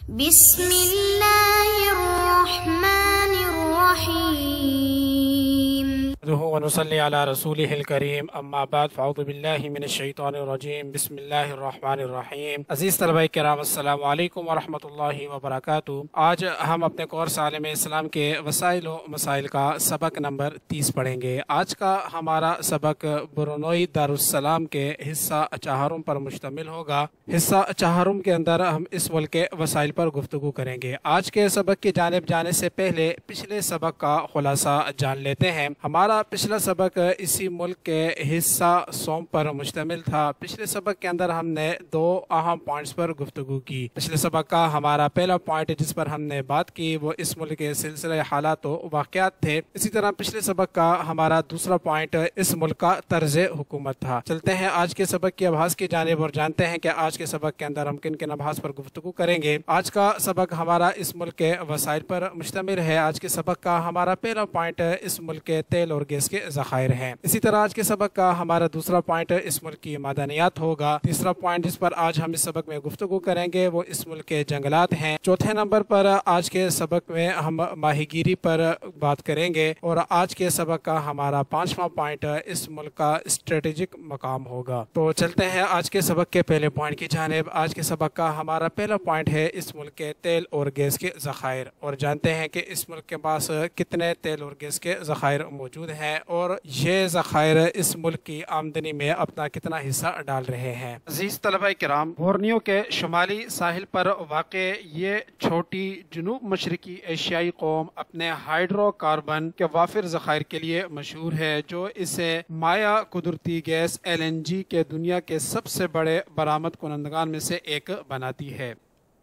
بسم اللہ الرحمن الرحیم ونصلی علی رسولہ الکریم اما بعد فاعوذ باللہ من الشیطان الرجیم بسم اللہ الرحمن الرحیم۔ عزیز طلبہ کرام السلام علیکم ورحمۃ اللہ وبرکاتہ۔ آج ہم اپنے کورس عالم اسلام کے وسائل و مسائل کا سبق نمبر 30 پڑھیں گے۔ آج کا ہمارا سبق برونئی دارالسلام کے حصہ چہارم پر مشتمل ہوگا۔ حصہ چہارم کے اندر ہم اس ملک کے وسائل پر گفتگو کریں گے۔ آج کے سبق کی جانب جانے سے پہلے پچھلے سبق کا خلاصہ جان لیتے ہیں۔ ہمارا پچھلا سبق اسی ملک کے حصہ سوم پر مشتمل تھا۔ پچھلے سبق کے اندر ہم نے دو اہم پوائنٹس پر گفتگو کی۔ پچھلے سبق کا ہمارا پہلا پوائنٹ جس پر ہم نے بات کی وہ اس ملک کے سلسلہ حالات و واقعات تھے۔ اسی طرح پچھلے سبق کا ہمارا دوسرا پوائنٹ اس ملک کا طرز حکومت تھا۔ چلتے ہیں آج کے سبق کی ابحاث کی جانب اور جانتے ہیں کہ آج کے سبق کے اندر ہم کن کن ابحاث پر گفتگو کریں گے۔ آج کا سبق ہمارا اس ملک کے وسائل پر مشتمل ہے۔ آج کے سبق کا ہمارا پہلا پوائنٹ اس ملک کے تیل اور گیس کے ذخائر ہیں۔ اسی طرح آج کے سبق کا ہمارا دوسرا پوائنٹ اس ملک کی معدنیات ہوگا۔ تیسرا پوائنٹ جس پر آج ہم اس سبق میں گفتگو کریں گے وہ اس ملک کے جنگلات ہیں۔ چوتھے نمبر پر آج کے سبق میں ہم ماہی گیری پر بات کریں گے اور آج کے سبق کا ہمارا پانچواں پوائنٹ اس ملک کا اسٹریٹجک مقام ہوگا۔ تو چلتے ہیں آج کے سبق کے پہلے پوائنٹ کی جانب۔ آج کے سبق کا ہمارا پہلا پوائنٹ ہے اس ملک کے تیل اور گیس کے ذخائر، اور جانتے ہیں کہ اس ملک کے پاس کتنے تیل اور گیس کے ذخائر موجود ہیں اور یہ ذخائر اس ملک کی آمدنی میں اپنا کتنا حصہ ڈال رہے ہیں۔ عزیز طلبہ کرام، بورنیو کے شمالی ساحل پر واقع یہ چھوٹی جنوب مشرقی ایشیائی قوم اپنے ہائیڈرو کاربن کے وافر ذخائر کے لیے مشہور ہے، جو اسے مائع قدرتی گیس LNG کے دنیا کے سب سے بڑے برآمد کنندگان میں سے ایک بناتی ہے۔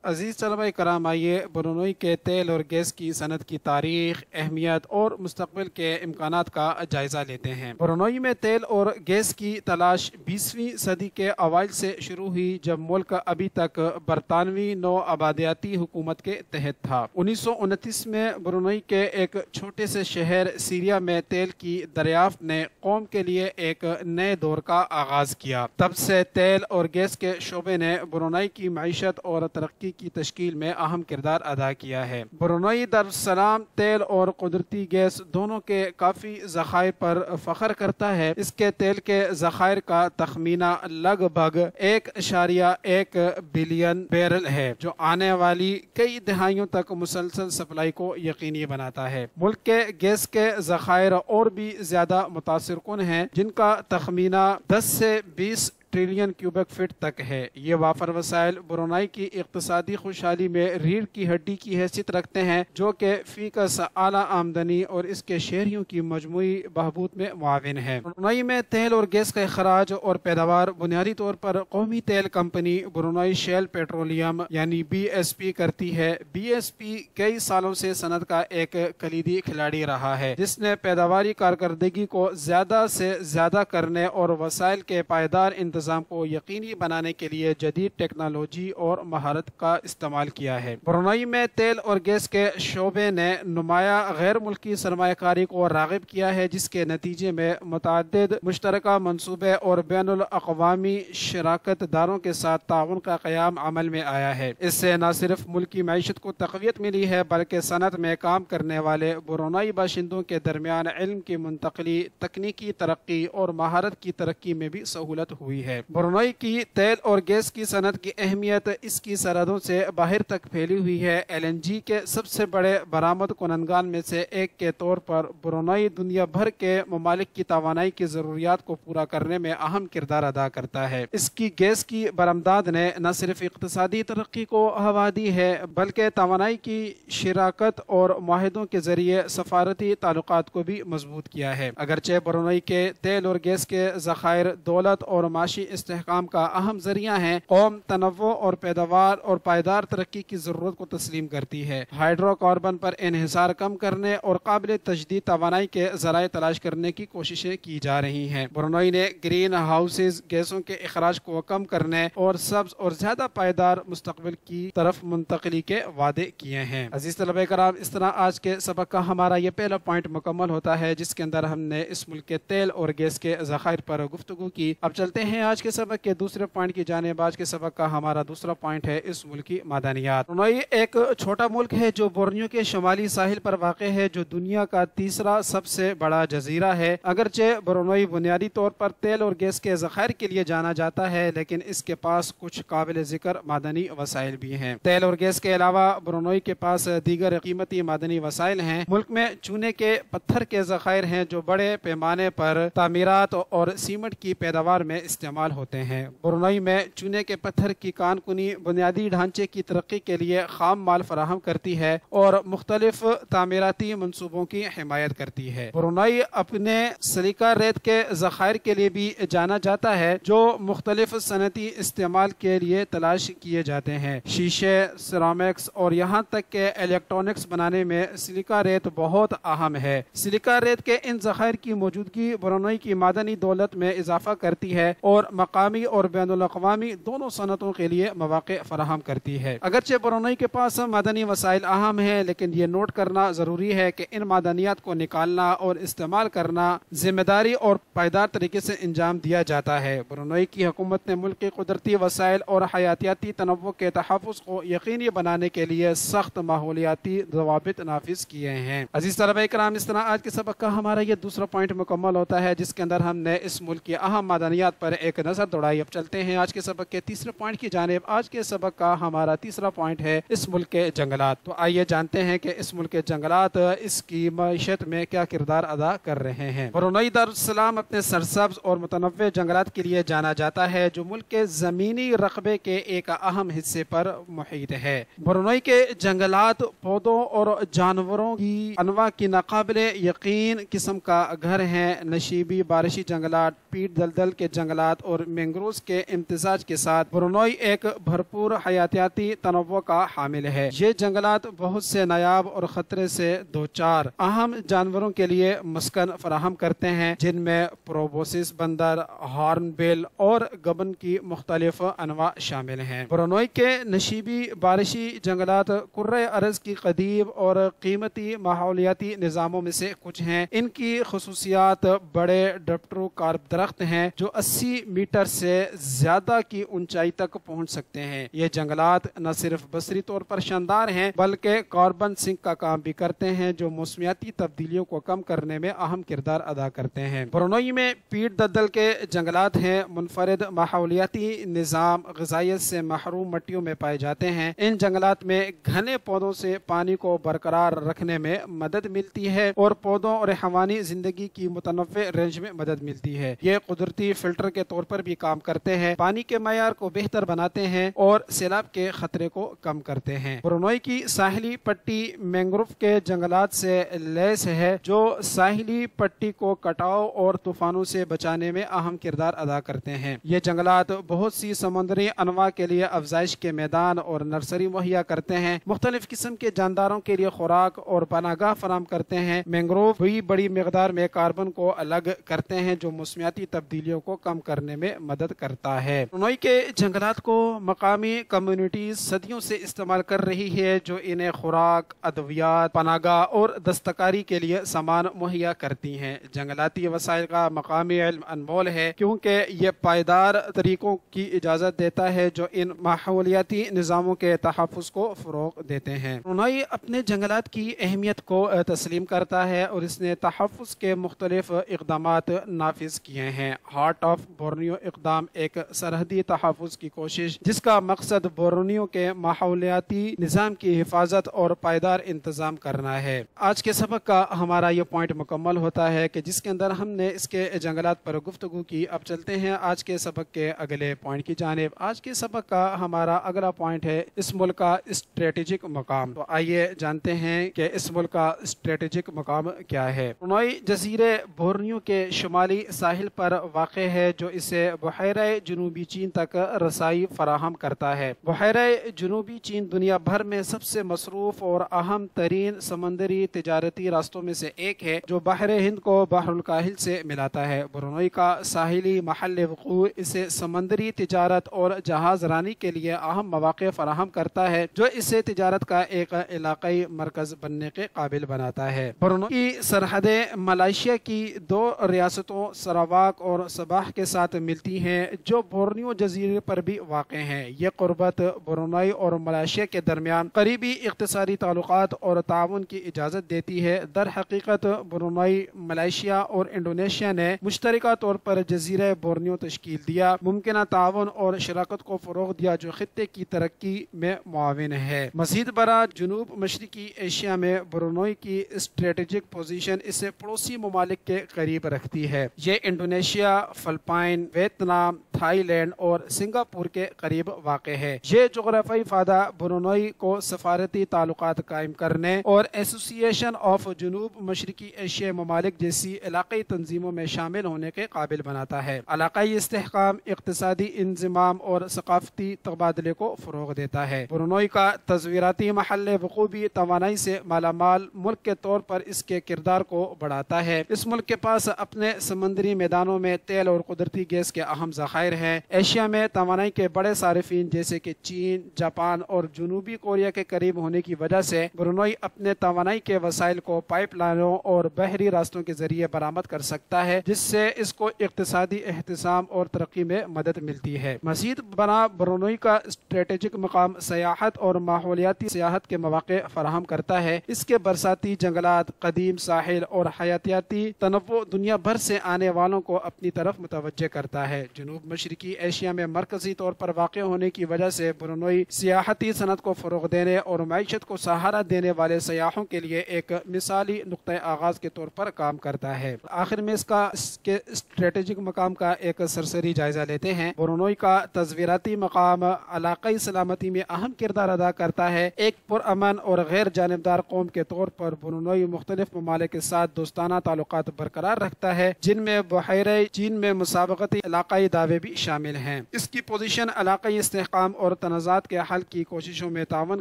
عزیز طلبہ کرام، آئیے برونئی کے تیل اور گیس کی صنعت کی تاریخ، اہمیت اور مستقبل کے امکانات کا جائزہ لیتے ہیں۔ برونئی میں تیل اور گیس کی تلاش 20ویں صدی کے اوائل سے شروع ہوئی، جب ملک ابھی تک برطانوی نو آبادیاتی حکومت کے تحت تھا۔ 1929 میں برونئی کے ایک چھوٹے سے شہر سیریا میں تیل کی دریافت نے قوم کے لیے ایک نئے دور کا آغاز کیا۔ تب سے تیل اور گیس کے شعبے نے برونئی کی معیشت اور ترقی کی تشکیل میں اہم کردار ادا کیا ہے۔ برونئی دارالسلام تیل اور قدرتی گیس دونوں کے کافی ذخائر پر فخر کرتا ہے۔ اس کے تیل کے ذخائر کا تخمینہ لگ بھگ 1.1 بلین بیرل ہے، جو آنے والی کئی دہائیوں تک مسلسل سپلائی کو یقینی بناتا ہے۔ ملک کے گیس کے ذخائر اور بھی زیادہ متاثر کن ہیں، جن کا تخمینہ 10 سے 20 ٹریلین کیوبک فٹ تک ہے۔ یہ وافر وسائل برونئی کی اقتصادی خوشحالی میں ریڑھ کی ہڈی کی حیثیت رکھتے ہیں، جو کہ فی کس اعلیٰ آمدنی اور اس کے شہریوں کی مجموعی بہبود میں معاون ہے۔ برونئی میں تیل اور گیس کا اخراج اور پیداوار بنیادی طور پر قومی تیل کمپنی برونئی شیل پیٹرولیم یعنی BSP کرتی ہے۔ BSP کئی سالوں سے صنعت کا ایک کلیدی کھلاڑی رہا ہے، جس نے پیداواری کارکردگی کو زیادہ سے زیادہ کرنے اور وسائل کے پائیدار انتظام کو یقینی بنانے کے لیے جدید ٹیکنالوجی اور مہارت کا استعمال کیا ہے۔ برونئی میں تیل اور گیس کے شعبے نے نمایاں غیر ملکی سرمایہ کاری کو راغب کیا ہے، جس کے نتیجے میں متعدد مشترکہ منصوبے اور بین الاقوامی شراکت داروں کے ساتھ تعاون کا قیام عمل میں آیا ہے۔ اس سے نہ صرف ملکی معیشت کو تقویت ملی ہے، بلکہ صنعت میں کام کرنے والے برونئی باشندوں کے درمیان علم کی منتقلی، تکنیکی ترقی اور مہارت کی ترقی میں بھی سہولت ہوئی ہے۔ برونئی کی تیل اور گیس کی صنعت کی اہمیت اس کی سرحدوں سے باہر تک پھیلی ہوئی ہے۔ LNG کے سب سے بڑے برآمد کنندگان میں سے ایک کے طور پر برونئی دنیا بھر کے ممالک کی توانائی کی ضروریات کو پورا کرنے میں اہم کردار ادا کرتا ہے۔ اس کی گیس کی برآمدات نے نہ صرف اقتصادی ترقی کو ہوا دی ہے، بلکہ توانائی کی شراکت اور معاہدوں کے ذریعے سفارتی تعلقات کو بھی مضبوط کیا ہے۔ اگرچہ برونئی کے تیل اور گیس کے ذخائر دولت اور معاشی استحکام کا اہم ذریعہ ہیں، قوم تنوع اور پیداوار اور پائیدار ترقی کی ضرورت کو تسلیم کرتی ہے۔ ہائیڈرو کاربن پر انحصار کم کرنے اور قابل تجدید توانائی کے ذرائع تلاش کرنے کی کوششیں کی جا رہی ہیں۔ برونئی نے گرین ہاؤسز گیسوں کے اخراج کو کم کرنے اور سبز اور زیادہ پائیدار مستقبل کی طرف منتقلی کے وعدے کیے ہیں۔ عزیز طلبہ کرام، اس طرح آج کے سبق کا ہمارا یہ پہلا پوائنٹ مکمل ہوتا ہے، جس کے اندر ہم نے اس ملک کے تیل اور گیس کے ذخائر پر گفتگو کی۔ اب چلتے ہیں آج کے سبق کے دوسرے پوائنٹ کی جانب۔ آج کے سبق کا ہمارا دوسرا پوائنٹ ہے اس ملک کی معدنیات۔ برونائی ایک چھوٹا ملک ہے جو بورنیو کے شمالی ساحل پر واقع ہے، جو دنیا کا تیسرا سب سے بڑا جزیرہ ہے۔ اگرچہ برونائی بنیادی طور پر تیل اور گیس کے ذخائر کے لیے جانا جاتا ہے، لیکن اس کے پاس کچھ قابل ذکر معدنی وسائل بھی ہیں۔ تیل اور گیس کے علاوہ برونائی کے پاس دیگر قیمتی معدنی وسائل ہیں۔ ملک میں چونے کے پتھر کے ذخائر ہیں جو بڑے پیمانے پر تعمیرات اور سیمنٹ کی پیداوار میں استعمال ہوتے ہیں۔ برونائی میں چونے کے پتھر کی کان کنی بنیادی ڈھانچے کی ترقی کے لیے خام مال فراہم کرتی ہے اور مختلف تعمیراتی منصوبوں کی حمایت کرتی ہے۔ برونائی اپنے سلیکا ریت کے ذخائر کے لیے بھی جانا جاتا ہے، جو مختلف صنعتی استعمال کے لیے تلاش کیے جاتے ہیں۔ شیشے، سیرامکس اور یہاں تک کہ الیکٹرانکس بنانے میں سلیکا ریت بہت اہم ہے۔ سلیکا ریت کے ان ذخائر کی موجودگی برونائی کی معدنی دولت میں اضافہ کرتی ہے اور مقامی اور بین الاقوامی دونوں صنعتوں کے لیے مواقع فراہم کرتی ہے۔ اگرچہ برونائی کے پاس معدنی وسائل اہم ہیں، لیکن یہ نوٹ کرنا ضروری ہے کہ ان معدنیات کو نکالنا اور استعمال کرنا ذمہ داری اور پائیدار طریقے سے انجام دیا جاتا ہے۔ برونائی کی حکومت نے ملک کے قدرتی وسائل اور حیاتیاتی تنوع کے تحفظ کو یقینی بنانے کے لیے سخت ماحولیاتی ضوابط نافذ کیے ہیں۔ عزیز طلبہ کرام، اس طرح آج کے سبق کا ہمارا یہ دوسرا پوائنٹ مکمل ہوتا ہے، جس کے اندر ہم نے اس ملک کی اہم معدنیات پر ایک نظر دوڑائی۔ اب چلتے ہیں آج کے سبق کے تیسرے پوائنٹ کی جانب۔ آج کے سبق کا ہمارا تیسرا پوائنٹ ہے اس ملک کے جنگلات۔ تو آئیے جانتے ہیں کہ اس ملک کے جنگلات اس کی معیشت میں کیا کردار ادا کر رہے ہیں۔ برونائی دارالسلام اپنے سرسبز اور متنوع جنگلات کے لیے جانا جاتا ہے، جو ملک کے زمینی رقبے کے ایک اہم حصے پر محیط ہے۔ برونائی کے جنگلات پودوں اور جانوروں کی انواع کی ناقابل یقین قسم کا گھر ہیں۔ نشیبی بارشی جنگلات، پیٹ دلدل کے جنگلات اور مینگرووز کے امتزاج کے ساتھ برونائی ایک بھرپور حیاتیاتی تنوع کا حامل ہے۔ یہ جنگلات بہت سے نایاب اور خطرے سے دوچار اہم جانوروں کے لیے مسکن فراہم کرتے ہیں، جن میں پروبوسس بندر، ہارن بل اور گبن کی مختلف انواع شامل ہیں۔ برونائی کے نشیبی بارشی جنگلات کرۂ ارض کی قدیم اور قیمتی ماحولیاتی نظاموں میں سے کچھ ہیں۔ ان کی خصوصیات بڑے ڈپٹرو کارب درخت ہیں جو 80 میٹر سے زیادہ کی اونچائی تک پہنچ سکتے ہیں۔ یہ جنگلات نہ صرف بصری طور پر شاندار ہیں بلکہ کاربن سنک کا کام بھی کرتے ہیں، جو موسمیاتی تبدیلیوں کو کم کرنے میں اہم کردار ادا کرتے ہیں۔ برونائی میں پیٹ دلدل کے جنگلات ہیں۔ منفرد ماحولیاتی نظام غذائیت سے محروم مٹیوں میں پائے جاتے ہیں۔ ان جنگلات میں گھنے پودوں سے پانی کو برقرار رکھنے میں مدد ملتی ہے اور پودوں اور حیوانی زندگی کی متنوع رینج میں مدد ملتی ہے۔ یہ قدرتی فلٹر کے طور پر بھی کام کرتے ہیں، پانی کے معیار کو بہتر بناتے ہیں اور سیلاب کے خطرے کو کم کرتے ہیں۔ برونائی کی ساحلی پٹی مینگروو کے جنگلات سے لیس ہے، جو ساحلی پٹی کو کٹاؤ اور طوفانوں سے بچانے میں اہم کردار ادا کرتے ہیں۔ یہ جنگلات بہت سی سمندری انواع کے لیے افزائش کے میدان اور نرسری مہیا کرتے ہیں، مختلف قسم کے جانداروں کے لیے خوراک اور پناہ گاہ فراہم کرتے ہیں۔ مینگروو بھی بڑی مقدار میں کاربن کو الگ کرتے ہیں، جو موسمیاتی تبدیلیوں کو کم کرنے میں مدد کرتا ہے۔ برونائی کے جنگلات کو مقامی کمیونٹیز صدیوں سے استعمال کر رہی ہے، جو انہیں خوراک، ادویات، پناہ گاہ اور دستکاری کے لیے سامان مہیا کرتی ہیں۔ جنگلاتی وسائل کا مقامی علم انمول ہے، کیونکہ یہ پائیدار طریقوں کی اجازت دیتا ہے جو ان ماحولیاتی نظاموں کے تحفظ کو فروغ دیتے ہیں۔ برونائی اپنے جنگلات کی اہمیت کو تسلیم کرتا ہے اور اس نے تحفظ کے مختلف اقدامات نافذ کیے ہیں۔ ہارٹ آف بورنیو اقدام ایک سرحدی تحفظ کی کوشش جس کا مقصد بورنیو کے ماحولیاتی نظام کی حفاظت اور پائیدار انتظام کرنا ہے۔ آج کے سبق کا ہمارا یہ پوائنٹ مکمل ہوتا ہے کہ جس کے اندر ہم نے اس کے جنگلات پر گفتگو کی۔ اب چلتے ہیں آج کے سبق کے اگلے پوائنٹ کی جانب۔ آج کے سبق کا ہمارا اگلا پوائنٹ ہے اس ملک کا اسٹریٹجک مقام۔ تو آئیے جانتے ہیں کہ اس ملک کا اسٹریٹجک مقام کیا ہے۔ برونائی جزیرے بورنیو کے شمالی ساحل پر واقع ہے، جو اسے بحیرہ جنوبی چین تک رسائی فراہم کرتا ہے۔ بحیرہ جنوبی چین دنیا بھر میں سب سے مصروف اور اہم ترین سمندری تجارتی راستوں میں سے ایک ہے، جو بحر ہند کو بحر الکاہل سے ملاتا ہے۔ برونائی کا ساحلی محل وقوع اسے سمندری تجارت اور جہاز رانی کے لیے اہم مواقع فراہم کرتا ہے، جو اسے تجارت کا ایک علاقائی مرکز بننے کے قابل بناتا ہے۔ برونائی کی سرحدیں ملائیشیا کی دو ریاستوں سراواک اور صباح کے ساتھ ملتی ہیں جو بورنیو جزیرے پر بھی واقع ہیں۔ یہ قربت برونائی اور ملائیشیا کے درمیان قریبی اقتصادی تعلقات اور تعاون کی اجازت دیتی ہے۔ در حقیقت برونائی، ملائیشیا اور انڈونیشیا نے مشترکہ طور پر جزیرہ بورنیو تشکیل دیا، ممکنہ تعاون اور شراکت کو فروغ دیا جو خطے کی ترقی میں معاون ہے۔ مزید برآں جنوب مشرقی ایشیا میں برونائی کی اسٹریٹجک پوزیشن اسے پڑوسی ممالک کے قریب رکھتی ہے۔ یہ Indonesia, Philippines, Vietnam, Thailand اور سنگاپور کے قریب واقع ہے۔ یہ جغرافیائی فائدہ برونائی کو سفارتی تعلقات قائم کرنے اور ایسوسی ایشن آف جنوب مشرقی ایشیا ممالک جیسی علاقائی تنظیموں میں شامل ہونے کے قابل بناتا ہے۔ علاقائی استحکام، اقتصادی انضمام اور ثقافتی تبادلے کو فروغ دیتا ہے۔ برونائی کا تصویراتی محل وقوع بھی توانائی سے مالا مال ملک کے طور پر اس کے کردار کو بڑھاتا ہے۔ اس ملک کے پاس اپنے سمندری میدانوں میں تیل اور قدرتی گیس کے اہم ذخائر ہیں۔ ایشیا میں توانائی کے بڑے صارفین جیسے کہ چین، جاپان اور جنوبی کوریا کے قریب ہونے کی وجہ سے برونائی اپنے توانائی کے وسائل کو پائپ لائنوں اور بحری راستوں کے ذریعے برآمد کر سکتا ہے، جس سے اس کو اقتصادی احتسام اور ترقی میں مدد ملتی ہے۔ مزید برآں برونائی کا اسٹریٹجک مقام سیاحت اور ماحولیاتی سیاحت کے مواقع فراہم کرتا ہے۔ اس کے برساتی جنگلات، قدیم ساحل اور حیاتیاتی تنوع دنیا بھر سے آنے والوں کو اپنی طرف متوجہ کرتا ہے۔ جنوب مشرقی ایشیا میں مرکزی طور پر واقع ہونے کی وجہ سے برونائی سیاحتی صنعت کو فروغ دینے اور معیشت کو سہارا دینے والے سیاحوں کے لیے ایک مثالی نقطۂ آغاز کے طور پر کام کرتا ہے۔ آخر میں اس کے اسٹریٹجک مقام کا ایک سرسری جائزہ لیتے ہیں۔ برونائی کا تصویراتی مقام علاقائی سلامتی میں اہم کردار ادا کرتا ہے۔ ایک پرامن اور غیر جانبدار قوم کے طور پر برونائی مختلف ممالک کے ساتھ دوستانہ تعلقات برقرار رکھتا ہے، جن میں بحیرہ چین میں مسابقتی علاقائی دعوے بھی شامل ہیں۔ اس کی پوزیشن علاقائی استحکام اور تنازعات کے حل کی کوششوں میں تعاون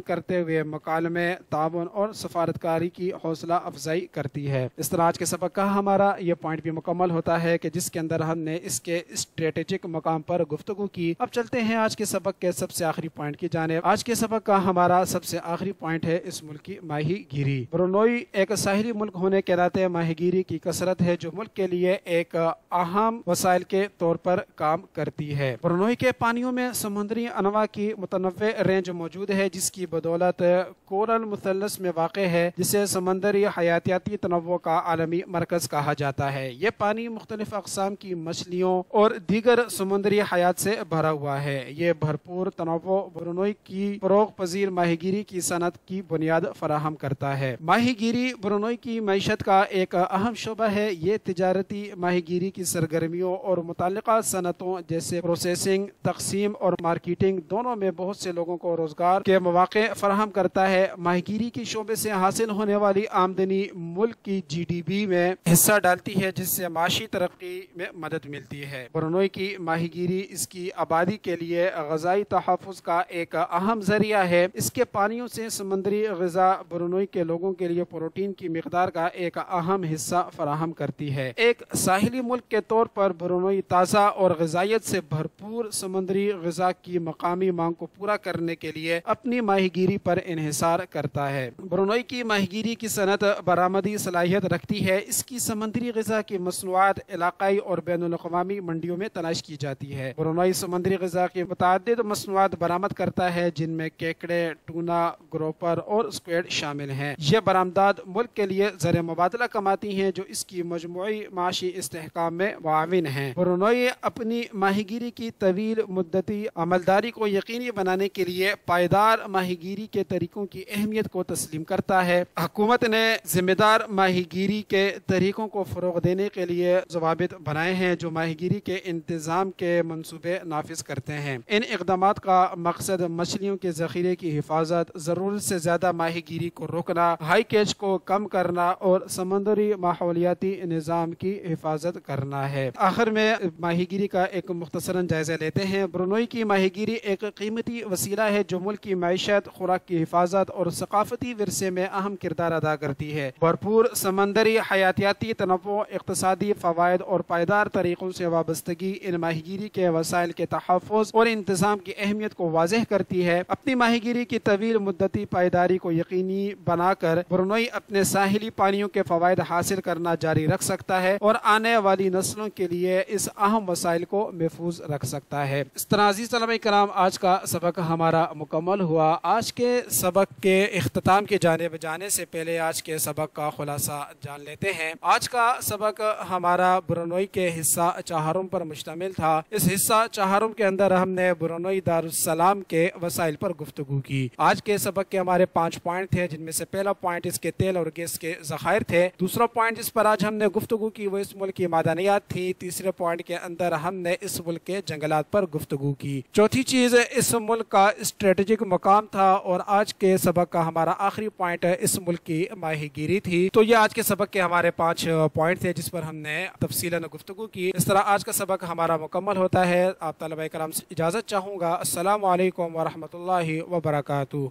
کرتے ہوئے مکالمے، تعاون اور سفارتکاری کی حوصلہ افزائی کرتی ہے۔ اس طرح آج کے سبق کا ہمارا یہ پوائنٹ بھی مکمل ہوتا ہے کہ جس کے اندر ہم نے اس کے اسٹریٹجک مقام پر گفتگو کی۔ اب چلتے ہیں آج کے سبق کے سب سے آخری پوائنٹ کی جانب۔ آج کے سبق کا ہمارا سب سے آخری پوائنٹ ہے اس ملک کی ماہی گیری۔ برونائی ایک ساحلی ملک ہونے کے ناطے ماہی گیری کی کثرت ہے جو ملک کے لیے ایک اہم وسائل کے طور پر کام کرتی ہے۔ برونائی کے پانیوں میں سمندری انواع کی متنوع رینج موجود ہے، جس کی بدولت کورل مثلث میں واقع ہے، جسے سمندری حیاتیاتی تنوع کا عالمی مرکز کہا جاتا ہے۔ یہ پانی مختلف اقسام کی مچھلیوں اور دیگر سمندری حیات سے بھرا ہوا ہے۔ یہ بھرپور تنوع برونائی کی فروغ پذیر ماہی گیری کی صنعت کی بنیاد فراہم کرتا ہے۔ ماہی گیری برونائی کی معیشت کا ایک اہم شعبہ ہے۔ یہ تجارتی ماہی گیری کی سرگرمیوں اور متعلقہ صنعتوں جیسے پروسیسنگ، تقسیم اور مارکیٹنگ دونوں میں بہت سے لوگوں کو روزگار کے مواقع فراہم کرتا ہے۔ ماہی گیری کے شعبے سے حاصل ہونے والی آمدنی ملک کی GDP میں حصہ ڈالتی ہے، جس سے معاشی ترقی میں مدد ملتی ہے۔ برونائی کی ماہی گیری اس کی آبادی کے لیے غذائی تحفظ کا ایک اہم ذریعہ ہے۔ اس کے پانیوں سے سمندری غذا برونائی کے لوگوں کے لیے پروٹین کی مقدار کا ایک اہم حصہ فراہم کرتی ہے۔ ایک ساحلی ملک کے طور پر برونائی تازہ اور غذائیت سے بھرپور سمندری غذا کی مقامی مانگ کو پورا کرنے کے لیے اپنی ماہی گیری پر انحصار کرتا ہے۔ برونائی کی ماہی گیری کی صنعت برآمدی صلاحیت رکھتی ہے۔ اس کی سمندری غذا کی مصنوعات علاقائی اور بین الاقوامی منڈیوں میں تلاش کی جاتی ہے۔ برونائی سمندری غذا کی متعدد مصنوعات برآمد کرتا ہے، جن میں کیکڑے، ٹونا، گروپر اور اسکویڈ شامل ہیں۔ یہ برآمدات ملک کے لیے زر مبادلہ کماتی ہیں جو اس کی مجموعی معاشی استحکام میں معاون ہیں۔ برونائی اپنی ماہی گیری کی طویل مدتی عملداری کو یقینی بنانے کے لیے پائیدار ماہی گیری کے طریقوں کی اہمیت کو تسلیم کرتا ہے۔ حکومت نے ذمہ دار ماہی گیری کے طریقوں کو فروغ دینے کے لیے ضوابط بنائے ہیں جو ماہی گیری کے انتظام کے منصوبے نافذ کرتے ہیں۔ ان اقدامات کا مقصد مچھلیوں کے ذخیرے کی حفاظت، ضرورت سے زیادہ ماہی گیری کو روکنا، ہائی کیچ کو کم کرنا اور سمندری ماحولیاتی نظام کی حفاظت کرنا ہے۔ آخر میں ماہی گیری کا ایک مختصراً جائزہ لیتے ہیں۔ برونائی کی ماہی گیری ایک قیمتی وسیلہ ہے جو ملک کی معیشت، خوراک کی حفاظت اور ثقافتی ورثے میں اہم کردار ادا کرتی ہے۔ بھرپور سمندری حیاتیاتی تنوع، اقتصادی فوائد اور پائیدار طریقوں سے وابستگی ان ماہی گیری کے وسائل کے تحفظ اور انتظام کی اہمیت کو واضح کرتی ہے۔ اپنی ماہی گیری کی طویل مدتی پائیداری کو یقینی بنا کر برونائی اپنے ساحلی پانیوں کے فوائد حاصل کرنا جاری رکھ سکتا ہے اور آنے والی نسلوں کے لیے اس اہم وسائل کو محفوظ رکھ سکتا ہے۔ اس طرح عزیز طلبہ کرام آج کا سبق ہمارا مکمل ہوا۔ آج کے سبق کے اختتام کی جانب جانے سے پہلے آج کے سبق کا خلاصہ جان لیتے ہیں۔ آج کا سبق ہمارا برونوئی کے حصہ چہارم پر مشتمل تھا۔ اس حصہ چہارم کے اندر ہم نے برونوئی دارالسلام کے وسائل پر گفتگو کی۔ آج کے سبق کے ہمارے 5 پوائنٹ تھے، جن میں سے پہلا پوائنٹ اس کے تیل اور گیس کے ذخائر تھے۔ دوسرا پوائنٹ جس پر آج ہم نے گفتگو کی وہ اس ملک کی معدنیات تھی۔ تیسرے پوائنٹ کے اندر ہم نے اس ملک کے جنگلات پر گفتگو کی۔ چوتھی چیز اس ملک کا اسٹریٹجک مقام تھا، اور آج کے سبق کا ہمارا آخری پوائنٹ اس ملک کی ماہی گیری تھی۔ تو یہ آج کے سبق کے ہمارے 5 پوائنٹ تھے جس پر ہم نے تفصیلاً گفتگو کی۔ اس طرح آج کا سبق ہمارا مکمل ہوتا ہے۔ آپ طلبہ کرام سے اجازت چاہوں گا۔ السلام علیکم ورحمۃ اللہ وبرکاتہ۔